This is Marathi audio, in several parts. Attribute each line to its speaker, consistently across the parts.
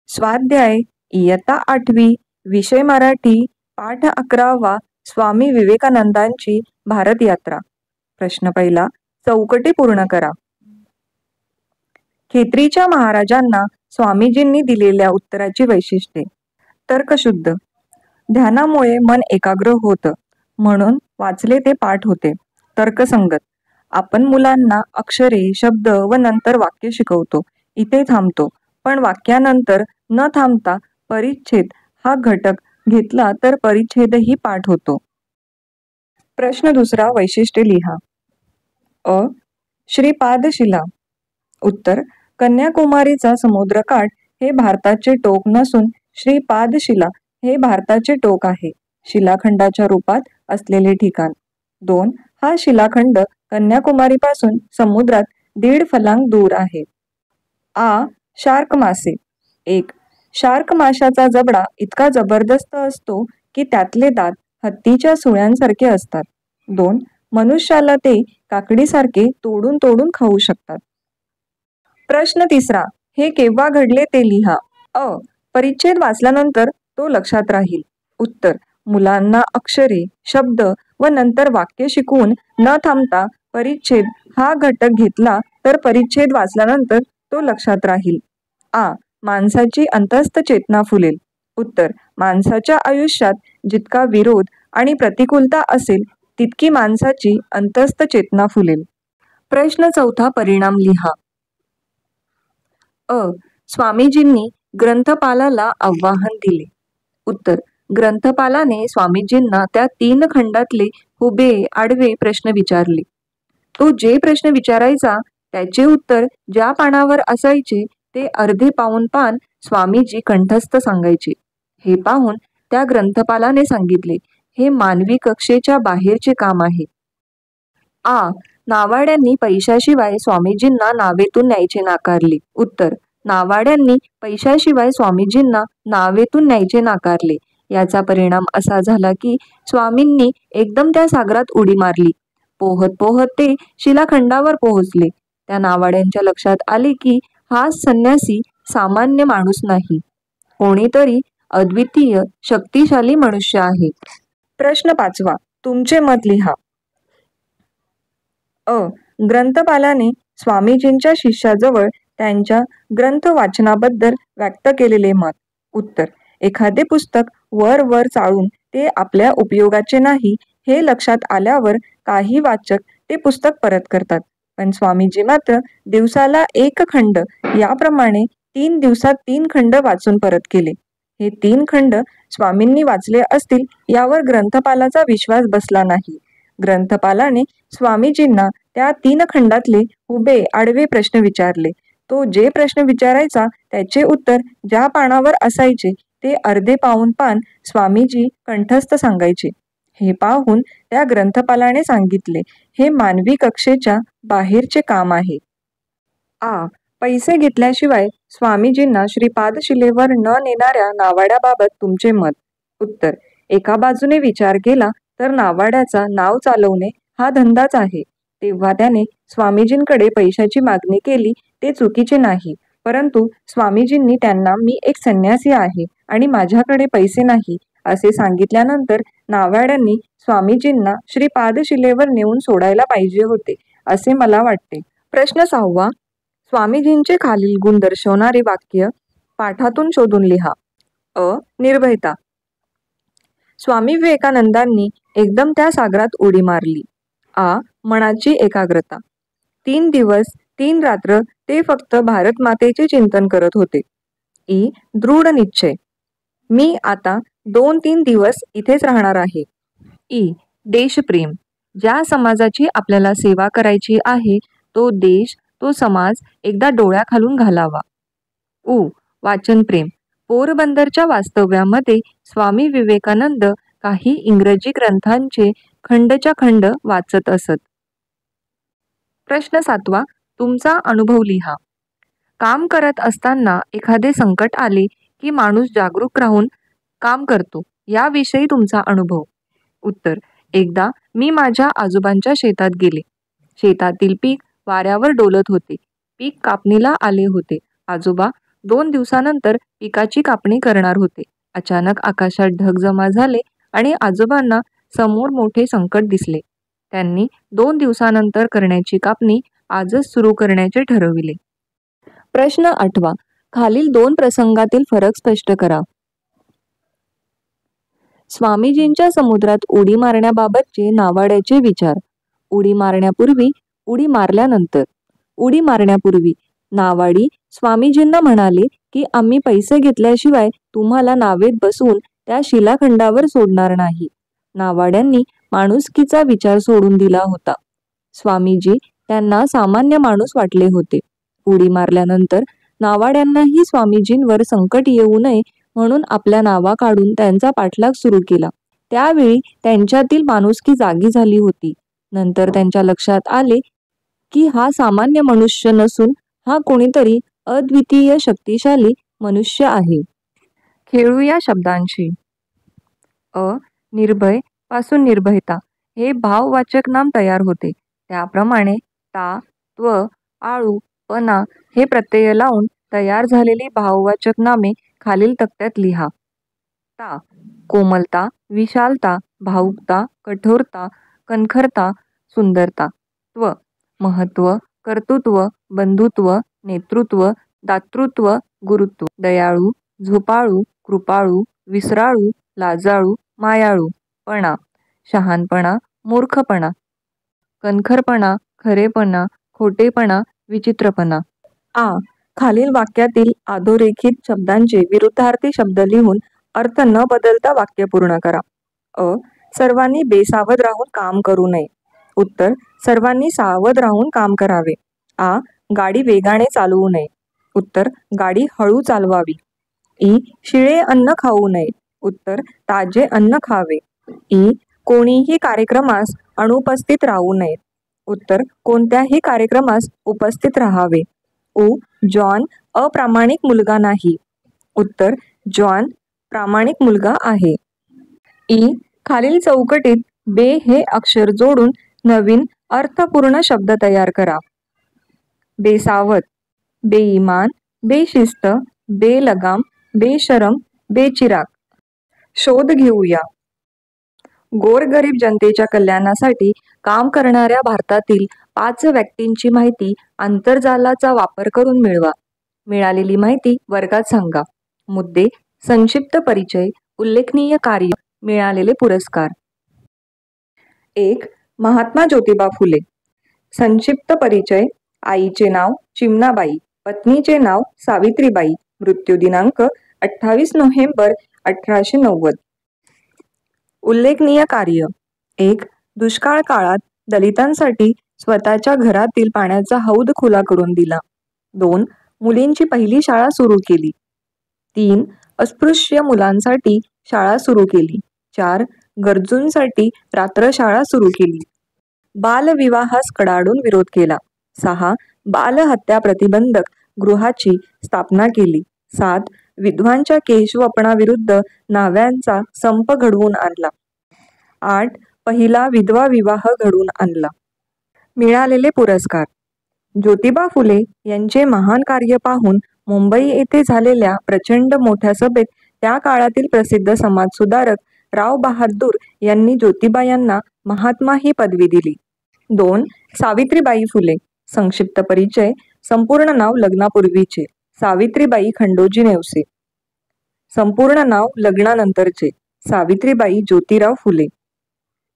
Speaker 1: स्वाध्याय इयत्ता 8वी, विषय मराठी, पाठ 11वा, स्वामी विवेकानंदांची भारत यात्रा. प्रश्न पहिला, चौकटी पूर्ण करा. खेत्रीच्या महाराजांना स्वामीजींनी दिलेल्या उत्तराची वैशिष्ट्ये. तर्कशुद्ध. ध्यानामुळे मन एकाग्र होतं, म्हणून वाचले ते पाठ होते. तर्कसंगत. आपण मुलांना अक्षरे, शब्द व नंतर वाक्य शिकवतो. इथे थांबतो, पण वाक्यानंतर न थांबता परिच्छेद हा घटक घेतला तर परिच्छेदही पाठ होतो. प्रश्न दुसरा, वैशिष्ट्ये लिहा. अ. श्रीपादशिला. उत्तर. कन्याकुमारीचा समुद्रकाठ हे भारताचे टोक नसून श्रीपादशिला हे भारताचे टोक आहे. शिलाखंडाच्या रूपात असलेले ठिकाण. 2. हा शिलाखंड कन्याकुमारीपासून समुद्रात 1.5 फलांग दूर आहे. आ. शार्क मासे. 1. शार्क माशाचा जबडा इतका जबरदस्त असतो की त्यातले दात हत्तीच्या सुळ्यांसारखे असतात. 2. मनुष्याला ते काकडीसारखे तोडून तोडून खाऊ शकतात. प्रश्न तिसरा, हे केव्हा घडले ते लिहा. अ. परिच्छेद वाचल्यानंतर तो लक्षात राहील. उत्तर. मुलांना अक्षरे, शब्द व नंतर वाक्य शिकवून न थांबता परिच्छेद हा घटक घेतला तर परिच्छेद वाचल्यानंतर तो लक्षात राहील. आ. माणसाची अंतस्थ चेतना फुलेल. उत्तर. माणसाच्या आयुष्यात जितका विरोध आणि प्रतिकूलता असेल तितकी माणसाची अंतस्थ चेतना फुलेल. प्रश्न चौथा, परिणाम लिहा. अ. स्वामीजींनी ग्रंथपालाला आव्हान दिले. उत्तर. ग्रंथपालाने स्वामीजींना त्या 3 खंडातले उभे आडवे प्रश्न विचारले. तो जे प्रश्न विचारायचा त्याचे उत्तर ज्या पानावर असायचे ते अर्धे पाऊण पान स्वामीजी कंठस्थ सांगायचे. हे पाहून त्या ग्रंथपालाने सांगितले, हे मानवी कक्षेच्या बाहेरचे काम आहे. आ. नावाड्यांनी पैशाशिवाय स्वामीजींना नावेतून न्यायचे नाकारले. उत्तर. नावाड्यांनी पैशाशिवाय स्वामीजींना नावेतून न्यायचे नाकारले. याचा परिणाम असा झाला की स्वामींनी एकदम त्या सागरात उडी मारली. पोहत पोहत ते शिलाखंडावर पोहोचले. त्या नावाड्यांच्या लक्षात आले की हा संन्यासी सामान्य माणूस नाही, कोणीतरी अद्वितीय शक्तिशाली मनुष्य आहे. प्रश्न पाचवा, तुमचे मत लिहा. अ. ग्रंथपालाने स्वामीजींच्या शिष्याजवळ त्यांच्या ग्रंथ वाचनाबद्दल व्यक्त केलेले मत. उत्तर. एखादे पुस्तक वर वर चाळून ते आपल्या उपयोगाचे नाही हे लक्षात आल्यावर काही वाचक ते पुस्तक परत करतात, पण स्वामीजी मात्र दिवसाला 1 खंड याप्रमाणे 3 दिवसात 3 खंड वाचून परत केले. हे 3 खंड स्वामींनी वाचले असतील यावर ग्रंथपालाचा विश्वास बसला नाही. ग्रंथपालाने स्वामीजींना त्या 3 खंडातले उभे आडवे प्रश्न विचारले. तो जे प्रश्न विचारायचा त्याचे उत्तर ज्या पानावर असायचे ते अर्धे पाऊण पान स्वामीजी कंठस्थ सांगायचे. हे पाहून त्या ग्रंथपालाने सांगितले, हे मानवी कक्षेच्या बाहेरचे काम आहे. आ. पैसे घेतल्याशिवाय स्वामीजींना श्रीपादशिलेवर न नेणाऱ्या नावाड्याबाबत तुमचे मत. उत्तर. एका बाजूने विचार केला तर नावाड्याचा नाव चालवणे हा धंदाच आहे. तेव्हा त्याने स्वामीजींकडे पैशाची मागणी केली ते चुकीचे नाही, परंतु स्वामीजींनी त्यांना मी एक संन्यासी आहे आणि माझ्याकडे पैसे नाही असे सांगितल्यानंतर नावाड्यांनी स्वामीजींना श्रीपादशिलेवर नेऊन सोडायला पाहिजे होते असे मला वाटते. प्रश्न 6वा, स्वामीजींचे खालील गुण दर्शवणारे वाक्य पाठातून शोधून लिहा. अ. निर्भयता. स्वामी विवेकानंदांनी एकदम त्या सागरात उडी मारली. आ. मनाची एकाग्रता. 3 दिवस 3 रात्र ते फक्त भारत मातेचे चिंतन करत होते. इ. दृढ निश्चय. मी आता 2-3 दिवस इथेच राहणार आहे. इ. देशप्रेम. ज्या समाजाची आपल्याला सेवा करायची आहे तो देश, तो समाज एकदा डोळ्याखालून घालावा. उ. वाचनप्रेम. पोरबंदरच्या वास्तव्यामध्ये स्वामी विवेकानंद काही इंग्रजी ग्रंथांचे खंडच्या खंड वाचत असत. प्रश्न 7वा, तुमचा अनुभव लिहा. काम करत असताना एखादे संकट आले की माणूस जागरूक राहून काम करतो, याविषयी तुमचा अनुभव. उत्तर. एकदा मी माझ्या आजोबांच्या शेतात गेले. शेतातील पीक वाऱ्यावर डोलत होते. पीक कापणीला आले होते. आजोबा 2 दिवसानंतर पिकाची कापणी करणार होते. अचानक आकाशात ढग जमा झाले आणि आजोबांना समोर मोठे संकट दिसले. त्यांनी 2 दिवसानंतर करण्याची कापणी आजच सुरू करण्याचे ठरविले. प्रश्न 8. खालील 2 प्रसंगातील फरक स्पष्ट करा. स्वामीजींच्या समुद्रात उडी मारण्याबाबतचे नावाड्याचे विचार. उडी मारण्यापूर्वी, उडी मारल्यानंतर. उडी मारण्यापूर्वी नावाडी स्वामीजींना म्हणाले की आम्ही पैसे घेतल्याशिवाय तुम्हाला नावेत बसवून त्या शिलाखंडावर सोडणार नाही. नावाड्यांनी माणुसकीचा विचार सोडून दिला होता. स्वामीजी त्यांना सामान्य माणूस वाटले होते. उडी मारल्यानंतर नावाड्यांनाही स्वामीजींवर संकट येऊ नये म्हणून आपल्या नावा काढून त्यांचा पाठलाग सुरू केला. त्यावेळी त्यांच्यातील माणुसकी जागी झाली होती. नंतर त्यांच्या लक्षात आले की हा सामान्य मनुष्य नसून हा कोणीतरी अद्वितीय शक्तिशाली मनुष्य आहे. खेळूया शब्दांशी. निर्भय पासून निर्भयता हे भाववाचक नाम तयार होते. त्याप्रमाणे ता, त्व, आळू, पणा हे प्रत्यय लावून तयार झालेली भाववाचक नामे खालील तक्त्यात लिहा. ता कोमलता, विशालता, भावुकता, कठोरता, कणखरता, सुंदरता. त्व महत्त्व, कर्तृत्व, बंधुत्व, नेतृत्व, दातृत्व, गुरुत्व. दयाळू, झोपाळू, कृपाळू, विसराळू, लाजाळू, मायाळू. पणा शहाणपणा, मूर्खपणा. कणखरपणा, खरेपणा, खोटेपणा, विचित्रपणा. खालील वाक्यातील अधोरेखित शब्दांचे विरुद्धार्थी शब्द लिहून अर्थ न बदलता वाक्य पूर्ण करा. सर्वांनी बेसावध राहून काम करू नये. उत्तर सर्वांनी सावध राहून काम करावे. गाडी वेगाने चालवू नये. उत्तर गाडी हळू चालवावी. शिळे अन्न खाऊ नये. उत्तर ताजे अन्न खावे. कोणीही कार्यक्रमास अनुपस्थित राहू नये. उत्तर कोणत्याही कार्यक्रमास उपस्थित राहावे. जॉन अप्रामाणिक मुलगा नाही. उत्तर जॉन प्रामाणिक मुलगा आहे. खालील चौकटीत बे हे अक्षर जोडून नवीन अर्थपूर्ण शब्द तयार करा. बेसावध, बेईमान, बेशिस्त, बेलगाम, बेशरम, बेचिराग. शोध घेऊया. गोरगरीब जनतेच्या कल्याणासाठी काम करणाऱ्या भारतातील 5 व्यक्तींची माहिती आंतरजालाचा वापर करून मिळवा. मिळालेली माहिती वर्गात सांगा. मुद्दे: संक्षिप्त परिचय, उल्लेखनीय कार्य, मिळालेले पुरस्कार. 1. महात्मा ज्योतिबा फुले. संक्षिप्त परिचय: आईचे नाव चिमणाबाई, पत्नीचे नाव सावित्रीबाई, मृत्यू दिनांक 28 नोव्हेंबर 1890. उल्लेखनीय कार्य: 1. दुष्काळ काळात दलितांसाठी स्वतःच्या घरातील पाण्याचा हौद खुला करून दिला. 2. मुलींची पहिली शाळा सुरू केली. 3. अस्पृश्य मुलांसाठी शाळा सुरू केली. 4. गरजूंसाठी रात्रशाळा सुरू केली. बालविवाहास कडाडून विरोध केला. 6. बालहत्या प्रतिबंधक गृहाची स्थापना केली. 7. विधवांच्या केशवपणाविरुद्ध न्हाव्यांचा संप घडवून आणला. 8. पहिला विधवा विवाह घडवून आणला. मिळालेले पुरस्कार: ज्योतिबा फुले यांचे महान कार्य पाहून मुंबई येथे झालेल्या प्रचंड मोठ्या सभेत त्या काळातील प्रसिद्ध समाजसुधारक राव बहादूर यांनी ज्योतिबा यांना महात्मा ही पदवी दिली. 2. सावित्रीबाई फुले. संक्षिप्त परिचय: संपूर्ण नाव लग्नापूर्वीचे सावित्रीबाई खंडोजी नेवसे. संपूर्ण नाव लग्नानंतरचे सावित्रीबाई ज्योतिराव फुले.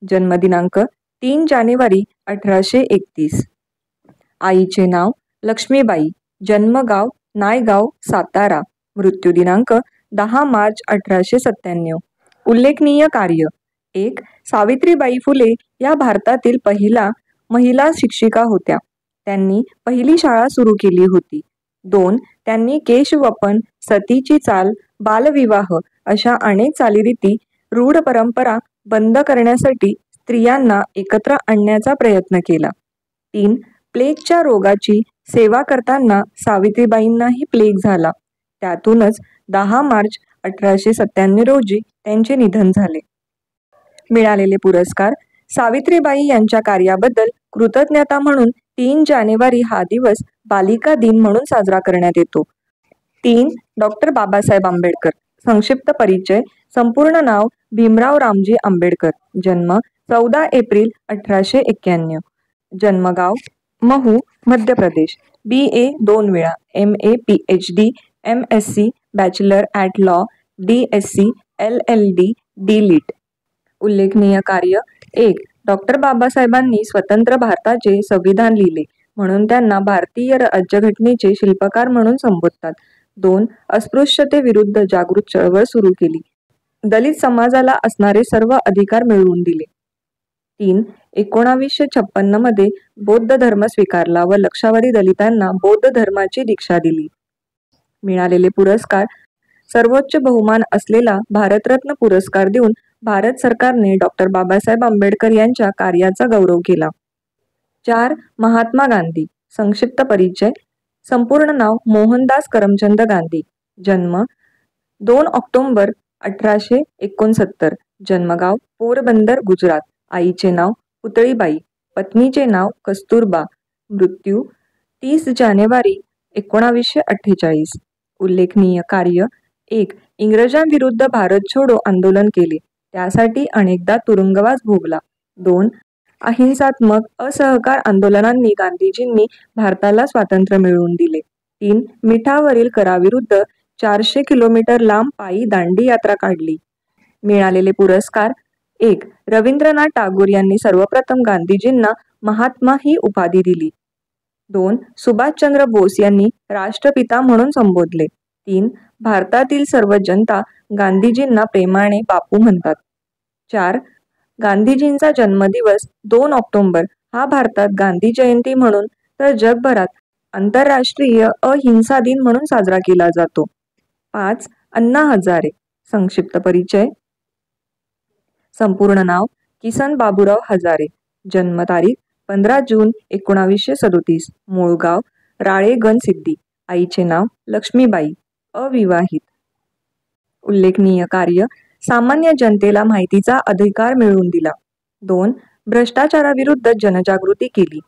Speaker 1: जन्मदिनांक 3 जानेवारी 1831. आईचे नाव लक्ष्मीबाई. जन्मगाव नायगाव, सातारा. मृत्यू दिनांक 10 मार्च 1897. उल्लेखनीय कार्य: 1. सावित्रीबाई फुले या भारतातील पहिला महिला शिक्षिका होत्या. त्यांनी पहिली शाळा सुरू केली होती. 2. त्यांनी केशवपण, सतीची चाल, बालविवाह अशा अनेक चालीरीती, रूढ परंपरा बंद करण्यासाठी स्त्रियांना एकत्र आणण्याचा प्रयत्न केला. 3. प्लेगच्या रोगाची सेवा करताना सावित्रीबाईंनाही प्लेग झाला. त्यातूनच 10 मार्च 1897 रोजी त्यांचे निधन झाले. मिळालेले पुरस्कार: सावित्रीबाई यांच्या कार्याबद्दल कृतज्ञता म्हणून 3 जानेवारी हा दिवस बालिका दिन म्हणून साजरा करण्यात येतो. 3. डॉक्टर बाबासाहेब आंबेडकर. संक्षिप्त परिचय. संपूर्ण नाव भीमराव रामजी आंबेडकर. जन्म 14 एप्रिल 1891. जन्मगाव महू, मध्य प्रदेश. BA 2 वेळा, MA PhD, MSc, bachelor at law, DSc, LLD, DLitt. उल्लेखनीय कार्य. 1. डॉक्टर बाबासाहेबांनी स्वतंत्र भारताचे संविधान लिहिले, म्हणून त्यांना भारतीय राज्यघटनेचे शिल्पकार म्हणून संबोधतात. 2. अस्पृश्यतेविरुद्ध जागृत चळवळ सुरू केली. दलित समाजाला असणारे सर्व अधिकार मिळवून दिले. 3. 1956 मध्ये बौद्ध धर्म स्वीकारला व लक्षावधी दलितांना बौद्ध धर्माची दीक्षा दिली. मिळालेले पुरस्कार. सर्वोच्च बहुमान असलेला भारतरत्न पुरस्कार देऊन भारत सरकारने डॉक्टर बाबासाहेब आंबेडकर यांच्या कार्याचा गौरव केला. 4. महात्मा गांधी. संक्षिप्त परिचय. संपूर्ण नाव मोहनदास करमचंद गांधी. जन्म 2 ऑक्टोबर 1869. जन्मगाव पोरबंदर, गुजरात. आईचे नाव पुतळीबाई, पत्नीचे नाव कस्तुरबा. मृत्यू 30 जानेवारी 1948. उल्लेखनीय कार्य. 1. इंग्रजांविरुद्ध भारत छोडो आंदोलन केले, त्यासाठी अनेकदा तुरुंगवास भोगला. 2. अहिंसात्मक असहकार आंदोलनांनी गांधीजींनी भारताला स्वातंत्र्य मिळवून दिले. 3. मिठावरील कराविरुद्ध 400 किलोमीटर लांब पायी दांडी यात्रा काढली. मिळालेले पुरस्कार. 1. रवींद्रनाथ टागोर यांनी सर्वप्रथम गांधीजींना महात्मा ही उपाधी दिली. 2. सुभाषचंद्र बोस यांनी राष्ट्रपिता म्हणून संबोधले. 3. भारतातील सर्व जनता गांधीजींना प्रेमाने बापू म्हणतात. 4. गांधीजींचा जन्मदिवस 2 ऑक्टोबर हा भारतात गांधी जयंती म्हणून तर जगभरात आंतरराष्ट्रीय अहिंसा दिन म्हणून साजरा केला जातो. 5. अण्णा हजारे. संक्षिप्त परिचय. संपूर्ण नाव किसन बाबूराव हजारे. जन्मतारीख 15 जून 1937. मूळ गाव राळेगणसिद्धी. आईचे नाव लक्ष्मीबाई. अविवाहित. उल्लेखनीय कार्य. सामान्य जनतेला माहितीचा अधिकार मिळवून दिला. 2. भ्रष्टाचाराविरुद्ध जनजागृती केली.